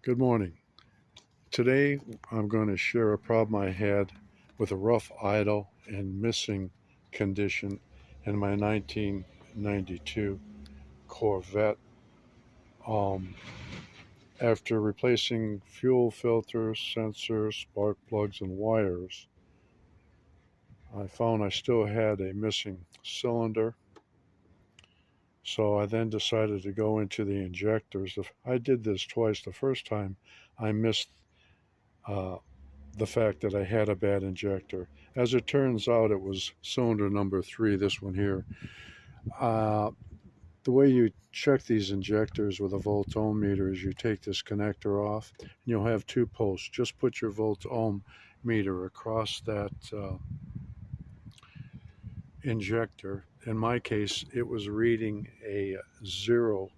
Good morning. Today I'm going to share a problem I had with a rough idle and missing condition in my 1992 Corvette. Um, After replacing fuel filters, sensors, spark plugs, and wires, I found I still had a missing cylinder. So I then decided to go into the injectors. I did this twice. The first time I missed uh, the fact that I had a bad injector. As it turns out, it was cylinder number 3, this one here. Uh, the way you check these injectors with a voltometer is you take this connector off, and you'll have 2 posts. Just put your voltometer across that injector. In my case, it was reading a 0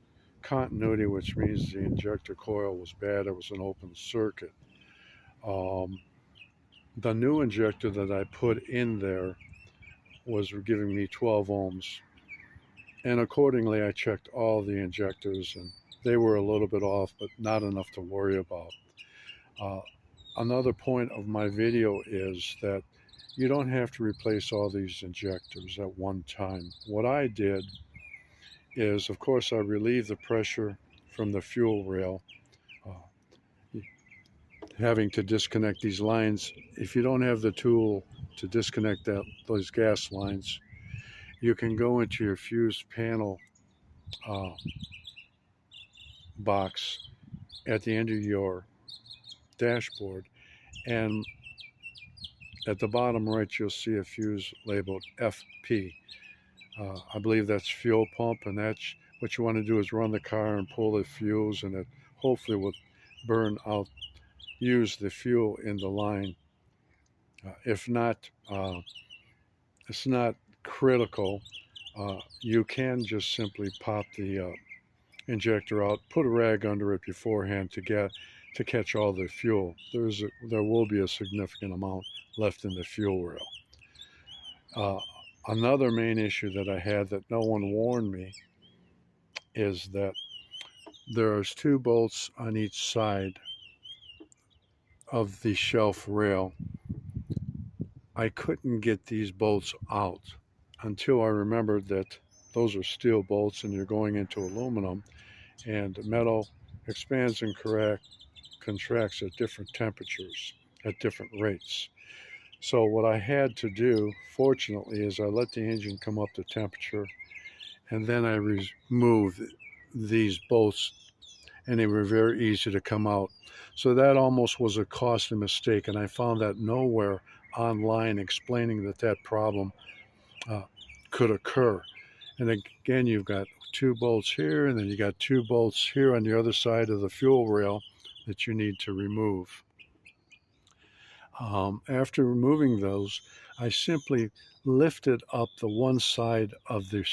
continuity, which means the injector coil was bad. It was an open circuit. The new injector that I put in there was giving me 12 ohms. And accordingly, I checked all the injectors and they were a little bit off, but not enough to worry about. Another point of my video is that you don't have to replace all these injectors at one time. What I did is, of course, I relieved the pressure from the fuel rail, having to disconnect these lines. If you don't have the tool to disconnect those gas lines, you can go into your fuse panel box at the end of your dashboard, and at the bottom right you'll see a fuse labeled FP. I believe that's fuel pump, and that's what you want to do is run the car and pull the fuse, and it hopefully will burn out, use the fuel in the line. If not, it's not critical. You can just simply pop the injector out, put a rag under it beforehand to catch all the fuel. There will be a significant amount left in the fuel rail. Another main issue that I had that no one warned me is that there's 2 bolts on each side of the shelf rail. I couldn't get these bolts out until I remembered that those are steel bolts and you're going into aluminum, and metal expands and contracts at different temperatures, at different rates. So what I had to do, fortunately, is I let the engine come up to temperature, and then I removed these bolts, and they were very easy to come out. So that almost was a costly mistake, and I found that nowhere online explaining that problem could occur. And again, you've got 2 bolts here, and then you got 2 bolts here on the other side of the fuel rail that you need to remove. After removing those, I simply lifted up the one side of the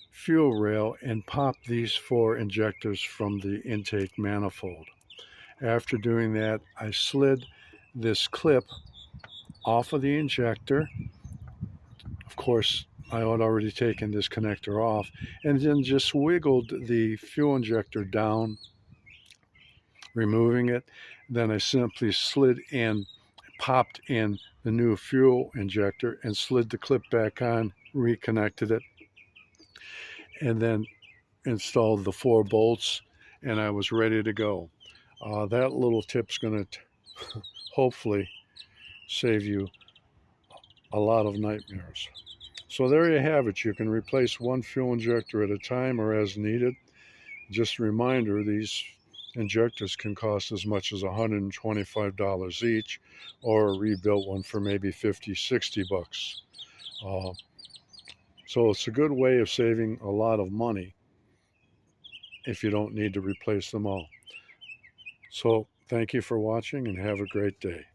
fuel rail and popped these 4 injectors from the intake manifold. After doing that, I slid this clip off of the injector. Of course, I had already taken this connector off, and then just wiggled the fuel injector down, removing it. Then I simply slid in, popped in the new fuel injector and slid the clip back on, reconnected it, and then installed the 4 bolts, and I was ready to go. That little tip's going to hopefully save you a lot of nightmares. So there you have it. You can replace 1 fuel injector at a time or as needed. Just a reminder, these injectors can cost as much as $125 each, or a rebuilt one for maybe 50, 60 bucks. So it's a good way of saving a lot of money if you don't need to replace them all. So thank you for watching, and have a great day.